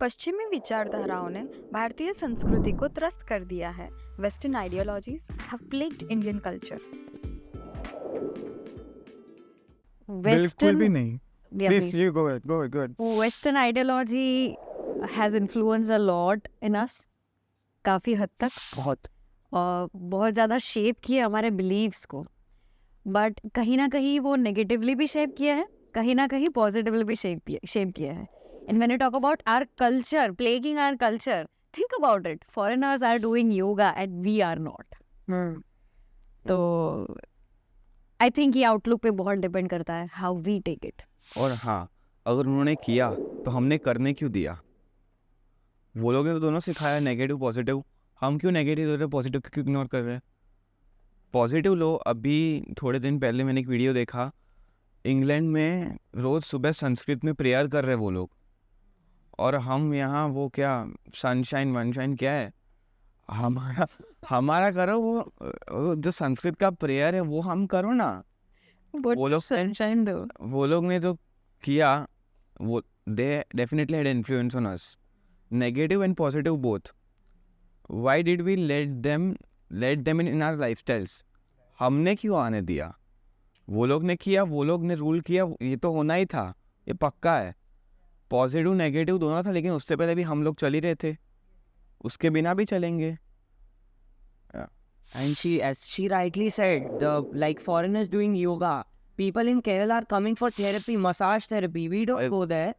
पश्चिमी विचारधाराओं ने भारतीय संस्कृति को त्रस्त कर दिया है. Western ideologies have plagued Indian culture. बिल्कुल भी नहीं. Please, you go ahead. Western ideology has influenced a lot in us, काफ़ी हद तक. बहुत. और बहुत ज़्यादा शेप किया हमारे बिलीव्स को. बट कहीं ना कहीं वो नेगेटिवली भी शेप किया है, कहीं ना कहीं पॉजिटिवली भी शेप किया है. And when you talk about our culture, plaguing our culture, think about it. Foreigners are doing yoga and we are not. तो I think ये आउटलुक पे बहुत डिपेंड करता है how we take it. और हाँ, अगर उन्होंने किया तो हमने करने क्यों दिया? वो लोगों ने तो दोनों सिखाया, नेगेटिव पॉजिटिव. हम क्यों नेगेटिव दे रहे, पॉजिटिव क्यों इग्नोर कर रहे हैं? पॉजिटिव लो. अभी थोड़े दिन पहले मैंने एक वीडियो देखा, इंग्लैंड में रोज़ सुबह संस्कृत में प्रेयर कर रहे वो लोग, और हम यहाँ वो क्या सनशाइन वनशाइन क्या है, हमारा करो. वो जो संस्कृत का प्रेयर है वो हम करो ना. वो लोग सनशाइन दो. वो लोग ने जो किया वो they definitely had influence on us, negative and positive both. Why did we let them in our lifestyles? हमने क्यों आने दिया? वो लोग ने किया, वो लोग ने रूल किया, ये तो होना ही था, ये पक्का है. पॉजिटिव नेगेटिव दोनों था, लेकिन उससे पहले भी हम लोग चल ही रहे थे, उसके बिना भी चलेंगे. And as she rightly said, like foreigners doing yoga, people in Kerala are coming for therapy, massage therapy. We don't go there.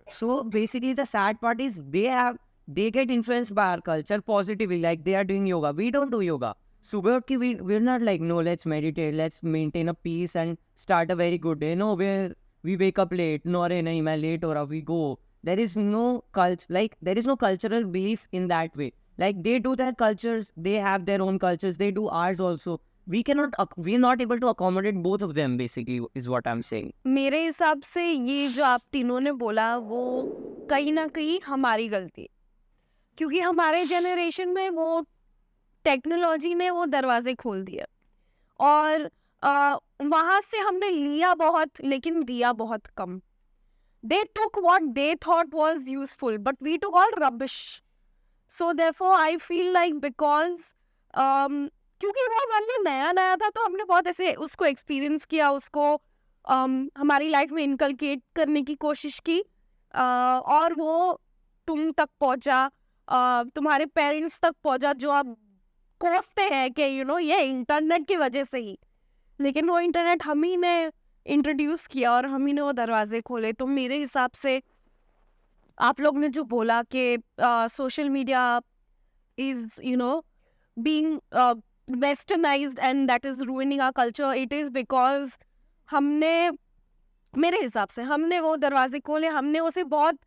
So basically, the sad part is they get influenced by our culture positively. Like they are doing yoga, we don't do yoga. Subah ki we're not like, no, let's meditate, let's maintain a peace and start a very good day. No, we wake up late. No, arey nahi, main late ho raha, we go. There is no there is no cultural belief in that way. Like they do their cultures, they have their own cultures, they do ours also. We're not able to accommodate both of them, basically, is what I'm saying. मेरे हिसाब से ये जो आप तीनों ने बोला वो कहीं ना कहीं हमारी गलती है, क्योंकि हमारे जनरेशन में वो टेक्नोलॉजी ने वो दरवाजे खोल दिए और वहाँ से हमने लिया बहुत लेकिन दिया बहुत कम. They took what they thought was useful, but we took all rubbish. So therefore I feel like because क्योंकि वो हमारे लिए नया था तो हमने बहुत ऐसे उसको एक्सपीरियंस किया, उसको हमारी लाइफ में इनकलकेट करने की कोशिश की, और वो तुम तक पहुँचा, तुम्हारे पेरेंट्स तक पहुँचा, जो आप कोसते हैं कि ये इंटरनेट की वजह से ही. लेकिन वो इंटरनेट हम ही ने इंट्रोड्यूस किया और हम ही ने वो दरवाजे खोले. तो मेरे हिसाब से आप लोग ने जो बोला कि social media is being westernised and that is ruining our culture, it is because हमने, मेरे हिसाब से हमने वो दरवाजे खोले, हमने उसे बहुत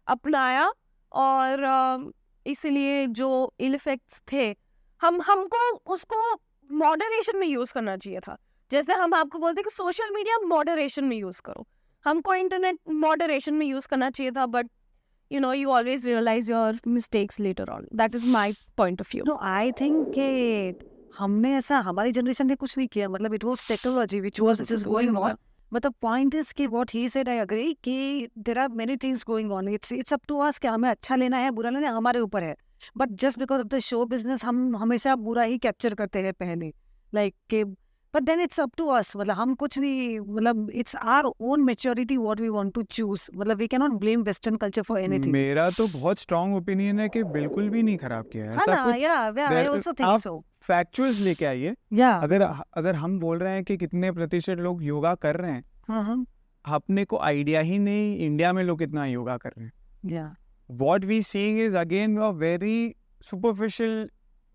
अपनाया और इसलिए जो इल इफेक्ट्स थे हमको उसको मॉडरेशन में यूज़ करना चाहिए था. जैसे हम आपको बोलते कि सोशल मीडिया मॉडरेशन में यूज़ करो, हमको इंटरनेट मॉडरेशन में यूज़ करना चाहिए था. But you always realize your mistakes later on. That is my point of view. No, I think कि हमने ऐसा, हमारी जनरेशन ने कुछ नहीं किया. मतलब it was technology which was just going on. But the point is कि what he said, I agree कि there are many things going on. It's up to us कि हमें अच्छा लेना है, बुरा लेना है, हमारे ऊपर है. But just because of the show business हम हमेशा बुरा ही कैप्चर करते हैं पहले. Like कि but then it's up to us. मतलब हम कुछ नहीं, मतलब it's our own maturity what we want to choose. मतलब we cannot blame Western culture for anything. मेरा तो बहुत strong opinion है कि बिल्कुल भी नहीं खराब किया है. ऐसा कुछ, I also think so. factuals लेके आइए. अगर हम बोल रहे हैं कि कितने प्रतिशत लोग योगा कर रहे हैं, अपने को आइडिया ही नहीं इंडिया में लोग कितना योगा कर रहे हैं. What we seeing is again a very superficial,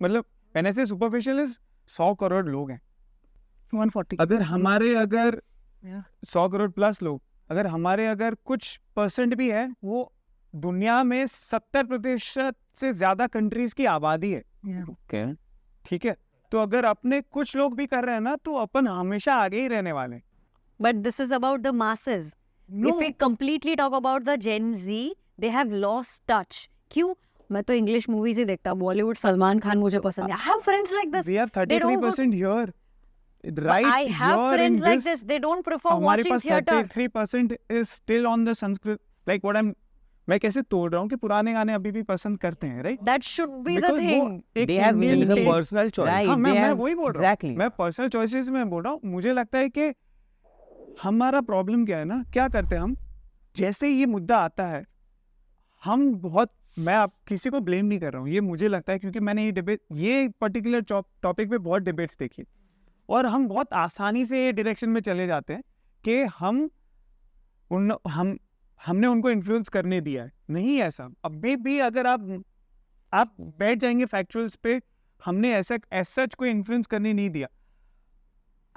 मतलब when I say superficial is 100 crore लोग हैं. 140. अगर 100 करोड़ प्लस लोग, अगर हमारे अगर कुछ परसेंट भी है, वो दुनिया में 70% से ज्यादा कंट्रीज की आबादी है. ठीक है, तो अगर अपने कुछ लोग भी कर रहे हैं ना, तो अपन हमेशा आगे ही रहने वाले. But this is about the masses. If we completely talk about the Gen Z, they have lost touch. क्यों? मैं तो इंग्लिश मूवीज ही देखता, बॉलीवुड सलमान खान मुझे पसंद है. I have friends like this. We have 33% here. Right, I have friends like this. They don't prefer watching theater. 33% is still on the Sanskrit. Like what I'm मैं कैसे तोड़ रहा हूँ कि पुराने गाने अभी भी पसंद करते हैं, right? That should be the Because वो thing. एक They have Indian music. taste- personal choice. Right. हाँ, they मैं have- वही बोल रहा हूँ. Exactly. मैं पर्सनल चॉइसेस में बोल रहा हूँ. मुझे लगता है कि हमारा प्रॉब्लम क्या है ना, क्या करते हैं हम, जैसे ये मुद्दा आता है हम बहुत, मैं आप किसी को ब्लेम नहीं कर रहा हूँ, ये मुझे लगता है क्योंकि मैंने ये पर्टिकुलर टॉपिक पे बहुत डिबेट्स देखी और हम बहुत आसानी से ये डायरेक्शन में चले जाते हैं कि हमने उनको इन्फ्लुएंस करने दिया है. नहीं ऐसा. अभी भी अगर आप बैठ जाएंगे फैक्चुअल्स पे, हमने ऐसा सच कोई इन्फ्लुएंस करने नहीं दिया.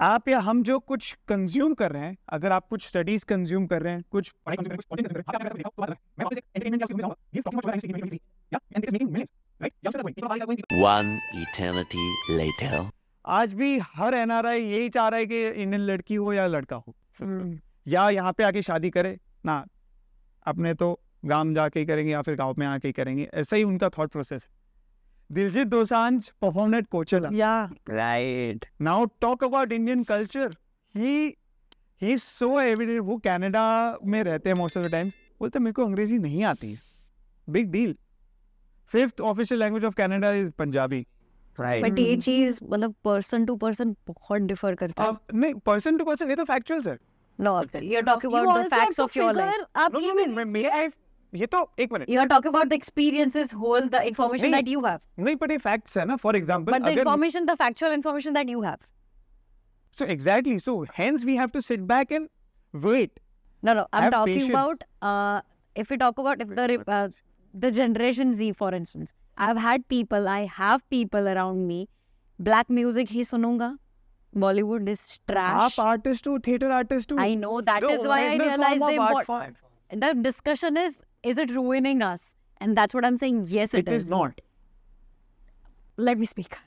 आप या हम जो कुछ कंज्यूम कर रहे हैं, अगर आप कुछ स्टडीज कंज्यूम कर रहे हैं, कुछ One eternity later. आज भी हर एनआरआई यही चाह रहा है कि इंडियन लड़की हो या लड़का हो, या यहाँ पे आके शादी करे ना, अपने तो गांव जाके ही करेंगे या फिर गांव में आके ही करेंगे. ऐसा ही उनका थॉट प्रोसेस है. Diljit Dosanjh performed eight कोचेला. Yeah. Right. Now talk about Indian culture. He's so evident. वो कनाडा में रहते हैं most of the time. बोलते मेरे को अंग्रेजी नहीं आती है. Big deal. 5th official language of Canada is Punjabi. Right. But ये चीज मतलब person to person बहुत differ करता है. नहीं, person to person ये तो factuals है. No, you're talking about the facts of your life. No, मेरी life ये तो एक minute. You're talking about the experiences, whole the information नहीं, that you have. नहीं, but ये facts है ना. For example, But the अगर information, the factual information that you have. so exactly, so hence we have to sit back and wait. No, I'm Have talking patience. about if we talk about if the Generation Z, for instance. I have people around me. Black music ही सुनूंगा. Bollywood is trash. आप artist हो, theater artist हो. I know that The is why I original realized form the of art important. form. The discussion is it ruining us? And that's what I'm saying. Yes, It is not. Let me speak.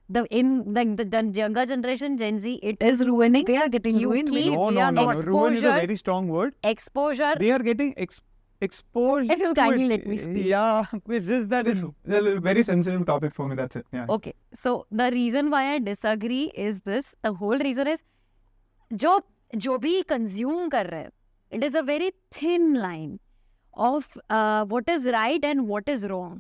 The younger generation, Gen Z, it is ruining. They are getting You ruined. keep- No, They no, are no. not. Ruin is a Exposure. very strong word. Exposure. They are getting exposed. If you to kindly it. let me speak. Yeah, it's just that it's a very sensitive topic for me. That's it. Yeah. Okay, so the reason why I disagree is this. The whole reason is जो भी consume कर रहे हैं, it is a very thin line of what is right and what is wrong.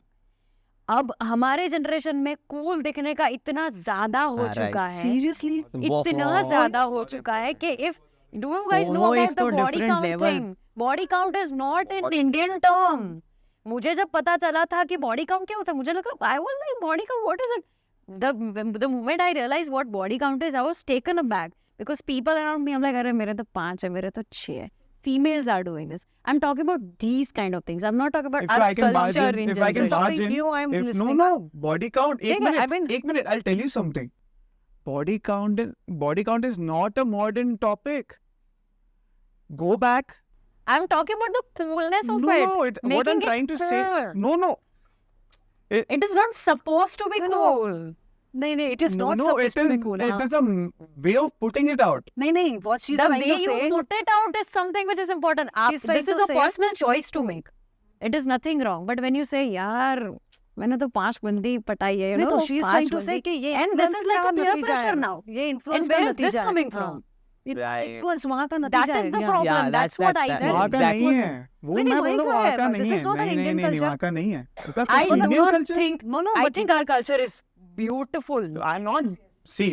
अब हमारे generation में cool दिखने का इतना ज्यादा हो right. चुका है, Seriously? इतना ज्यादा हो चुका है कि if do you guys know FOMO about is the to body different count level. thing? Body count is not an Indian term. मुझे जब पता चला था कि body count क्या होता है, मुझे लगा I was like body count, what is it? The moment I realized what body count is, I was taken aback because people around me, I'm like, अरे मेरे तो 5 है, मेरे तो 6 है. Females are doing this. I'm talking about these kind of things. I'm not talking about If our I can culture bargain, in if I can general. Something bargain, new I'm if, listening. no, body count. Yeah, but I mean- एक minute. I'll tell you something. Body count is not a modern topic. Go back. I'm talking about the coolness of No, it. no. What I'm Making it trying to say. cool. No. It is not supposed to be cool. नहीं, it is not No, supposed it to be is. cool. It is a way of putting it out. नहीं, what she's The trying way to you say. put it out is something which is important. She's trying This is to a say- personal choice to make. It is nothing wrong. But when you say, यार मैंने तो 5 बंदी पटाई है, you नहीं know, तो she's 5 trying to बंदी. say कि ये And this influence is like का a peer नतीजा pressure है. now. ये influence And का where is this नतीजा है. coming हाँ. from? Right. Influence वहाँ का नतीजा That is है. the yeah. problem. Yeah, that's that's- what I that's- feel. वहाँ का That's नहीं what's- है. वो नहीं, मैं वहीं बोल रहा हूँ का वहाँ है, का but नहीं this है. is not an नहीं, Indian नहीं, culture. वहाँ का नहीं है. उसका I कुछ do Indian not culture. think. No, I but think our culture is beautiful. I'm not. See,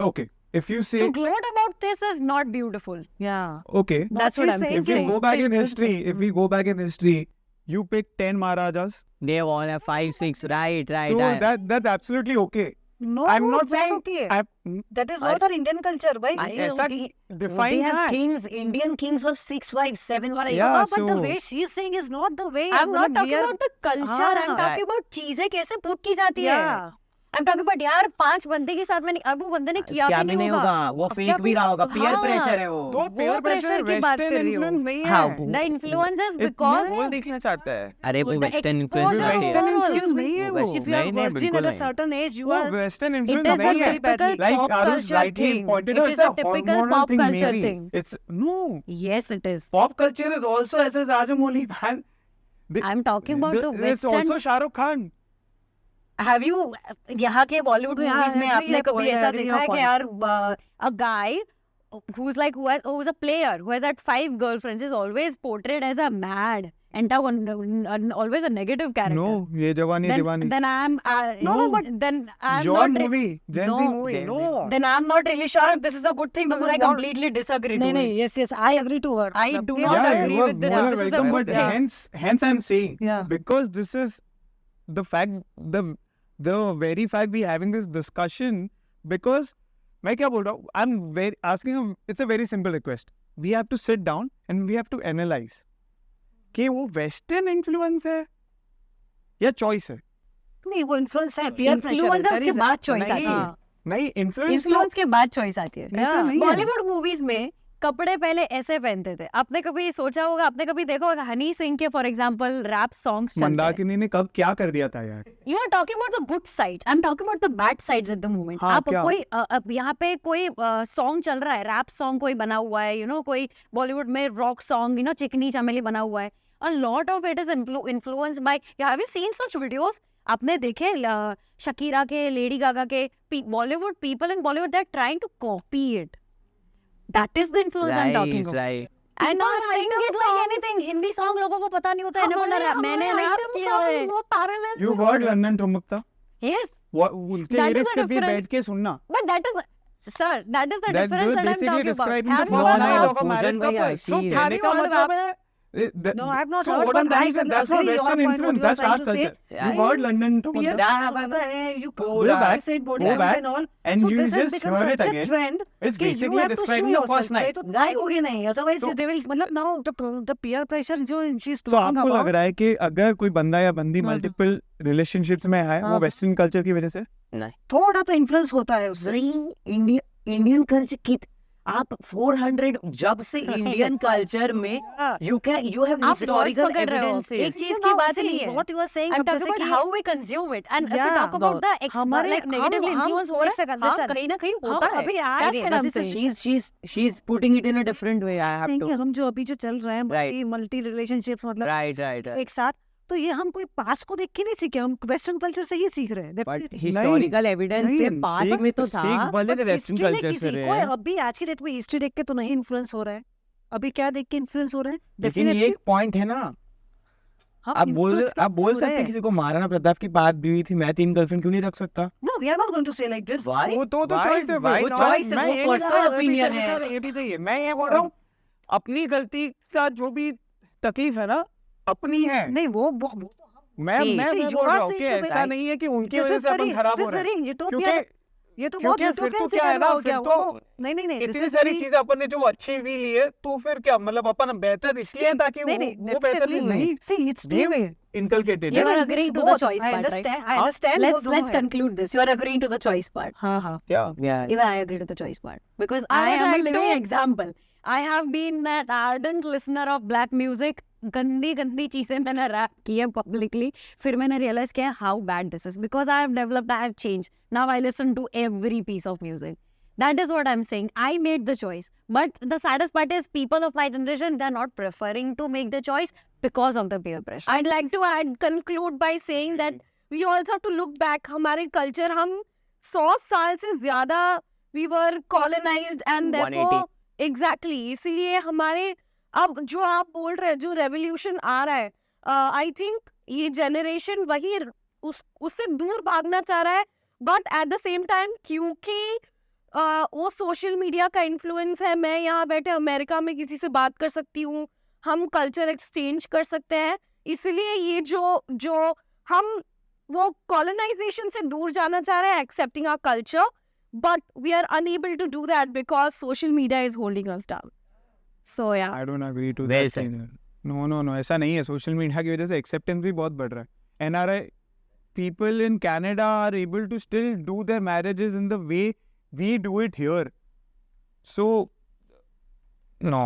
okay. If you say To gloat about this is not beautiful. Yeah. okay, That's what she's I'm saying if we saying. go back in history, you pick 10 Maharajas. They all have 5, 6. Right. So that's absolutely okay. No, I'm not it's saying. okay. I'm, That is not our Indian culture, भाई. ऐसा define They have that. kings. Indian kings were 6 wives, 7 wives. Yeah, but the so- way she's saying is not the way. I'm not मतलब talking we are- about the culture. I'm हाँ. talking about चीजें कैसे put की जाती है. Yeah. I'm talking about यार 5 बंदे के साथ मैंने अब वो बंदे ने किया क्या भी नहीं होगा. वो अब फेक क्या भी रहा होगा. Peer हाँ. pressure है वो. तो peer pressure pressure की बात western कर रही हूँ. influence नहीं हाँ, है. वो- The influence is It- because वो देखना चाहता है. अरे वो the western exposure influence of Western all. influence नहीं है वो. If you are नहीं, नहीं, virgin बिल्कुल at a नहीं. certain age, you वो are. western it influence is a नहीं है. typical Like pop Arush culture rightly thing. pointed It out, is it's a typical hormonal pop thing, culture Mary. thing. It's no. Yes, it is. Pop culture is also SS Rajamouli, man. I'm talking about the It's Western. also Shah Rukh Khan. Have you यहाँ के Bollywood Yeah, movies में I agree आपने your कभी point, I ऐसा agree देखा your है कि point. यार a guy who's a player who has had 5 girlfriends is always portrayed as a mad always a negative character. No, ये जवानी दीवानी. Then I'm No. but then I'm Your not movie, Gen Z movie. Gen Z. No. then I'm not really sure if this is a good thing because I completely disagree to No, it. yes, I agree to her. I do Yeah, not Yeah, agree you are with this. more than This is a welcome, good but thing. hence I'm saying, Yeah. because this is the fact, the very fact we having this discussion, because मैं क्या बोल रहा हूँ, I'm very asking, it's a very simple request. We have to sit down and we have to analyze कि वो western influence है या choice है. नहीं, वो influence है, peer pressure है. Influence There उसके is a- बाद choice नहीं, आती है. नहीं, influence Influence के बाद choice आती है. ऐसा नहीं है. बॉलीवुड मूवीज में कपड़े पहले ऐसे पहनते थे. आपने कभी सोचा होगा, आपने कभी देखा होगा हनी सिंह के फॉर एग्जांपल रैप सॉन्ग्स चलते हैं. मंदाकिनी ने कब क्या कर दिया था यार. You are talking about the good sides. I'm talking about the bad sides at the moment. हाँ, आप क्या? कोई अब यहाँ पे कोई सॉन्ग चल रहा है, रैप सॉन्ग कोई बना हुआ है, कोई बॉलीवुड में रॉक सॉन्ग, चिकनी चमेली बना हुआ है. A lot of it is influenced by. Have you seen such videos? आपने देखे शकीरा के, लेडी गागा के, Bollywood people in Bollywood, they're trying to copy it. That is the influence I'm talking about. Right. And not sing it like anything. Hindi song लोगों को पता नहीं होता है. इन्हें बोला रैप मैंने रैप किया है. You heard London ठुमकता? Yes. उसके That is lyrics the पे difference. बैठ के सुनना. But that is, sir, that is the That difference that I'm basically talking about. describing Have the you phenomenon heard of a married Poojan bhaiya, couple. So see, कहने का heard मतलब है, No, I've not so heard, what I'm but trying I to say, will that's not agree your Western point, what influence, you are that's trying our to culture. say. You heard London Peer ठुमकता? pressure है, you Go you back, said body go language back, and all. and So you this has just become heard it such a again. trend It's कि you basically have to show describing your yourself. first night. तो लाइकोगे नहीं, otherwise So- they will, मतलब now the peer pressure जो she's तो talking आपको लग about. रहा है कि अगर कोई बंदा या बंदी मल्टीपल रिलेशनशिप्स में है, वो हाँ। वेस्टर्न कल्चर की वजह से? थोड़ा तो इन्फ्लुएंस होता है उससे. इंडियन कल्चर की आप 400 जब से इंडियन कल्चर में you have आप historical words पकड़ रहे हो. evidences. एक चीज की बात नहीं है. What you are saying, I'm अब talking जैसे about कि how we consume it. And if we Yeah, talk about the हमारे like negatively हम influence हो रहा है, हाँ, listen, कहीं ना कहीं हम होता है. अभी आज That's what I'm saying. she's putting it in a different way. I have saying कि to. हम जो अभी जो चल रहे हैं Right. मल्टी रिलेशनशिप मतलब Right. एक साथ, तो ये हम कोई पास को देख के नहीं सीखे, हम वेस्टर्न कल्चर से ही सीख रहे हैं. But Definitely. historical evidence से नहीं, पास में तो था. भले But वेस्टर्न history ने कल्चर से किसी रहे को हैं. अभी आज की डेट में हिस्ट्री देख के तो नहीं इन्फ्लुएंस हो रहा है. अभी क्या देख के इन्फ्लुएंस हो रहा है? लेकिन ये एक पॉइंट है ना. हम आप बोल influence आप बोल हो रहे सकते हैं. किसी को महाराणा प्रताप की बात भी हुई थी, मैं 3 गर्लफ्रेंड क्यों नहीं रख सकता? No, we are not going to say like this. Why? वो तो Why? choice है, Why वो not? choice है, मैं वो ये personal नहीं- opinion ये भी है. सही ये भी सही है. मैं ये बोल रहा हूँ, अपनी गलती का जो भी तकलीफ है ना, अपनी है. नहीं वो मैं See, बोल रहा हूँ कि ऐसा नहीं है कि उनकी वजह से अपन खराब हो रहे हैं. क्योंकि ये तो बहुत क्योंकि फिर तो utopian क्या है ना, सिनेमा हो फिर गया तो वो. नहीं नहीं this इतनी is सारी very- चीजें अपन ने जो अच्छी भी ली है, तो फिर क्या मतलब अपन बेहतर इसलिए है ताकि नहीं वो बेहतर definitely नहीं See, it's They- two way. inculcated You है. are agreeing to the both. choice I part, right? understand. I understand. Let's वो दोनों है. conclude this. You are agreeing to the choice part. हाँ हाँ. क्या? Yeah. Even I agree to the choice part because I I would am a like living to- example. I have been an ardent listener of black music. गंदी चीजें मैंने rap की है publicly. फिर मैंने realize किया how bad this is because I have developed, I have changed. Now I listen to every piece of music. That is what I'm saying. I made the choice. But the saddest part is people of my generation, they're not preferring to make the choice because of the peer pressure. I'd like to conclude by saying that we also have to look back. हमारे culture, हम 100 साल से ज़्यादा we were colonized and therefore 180. exactly इसीलिए हमारे अब जो आप बोल रहे हैं जो revolution आ रहा है I think ये generation वही उससे दूर भागना चाह रहा है but at the same time क्योंकि वो सोशल मीडिया का इन्फ्लुएंस है मैं यहाँ बैठे अमेरिका में किसी से बात कर सकती हूँ हम कल्चर एक्सचेंज कर सकते हैं इसलिए ये जो हम वो कॉलोनाइजेशन से दूर जाना चाह रहे हैं accepting our culture but we are unable to do that because social media is holding us down so yeah I don't agree to Well that said. either. No, ऐसा नहीं है. सोशल मीडिया की वजह से एक्सेप्टेंस भी बहुत बढ़ रहा है. NRI people in Canada are able to still do their marriages in the way we do it here. So, no.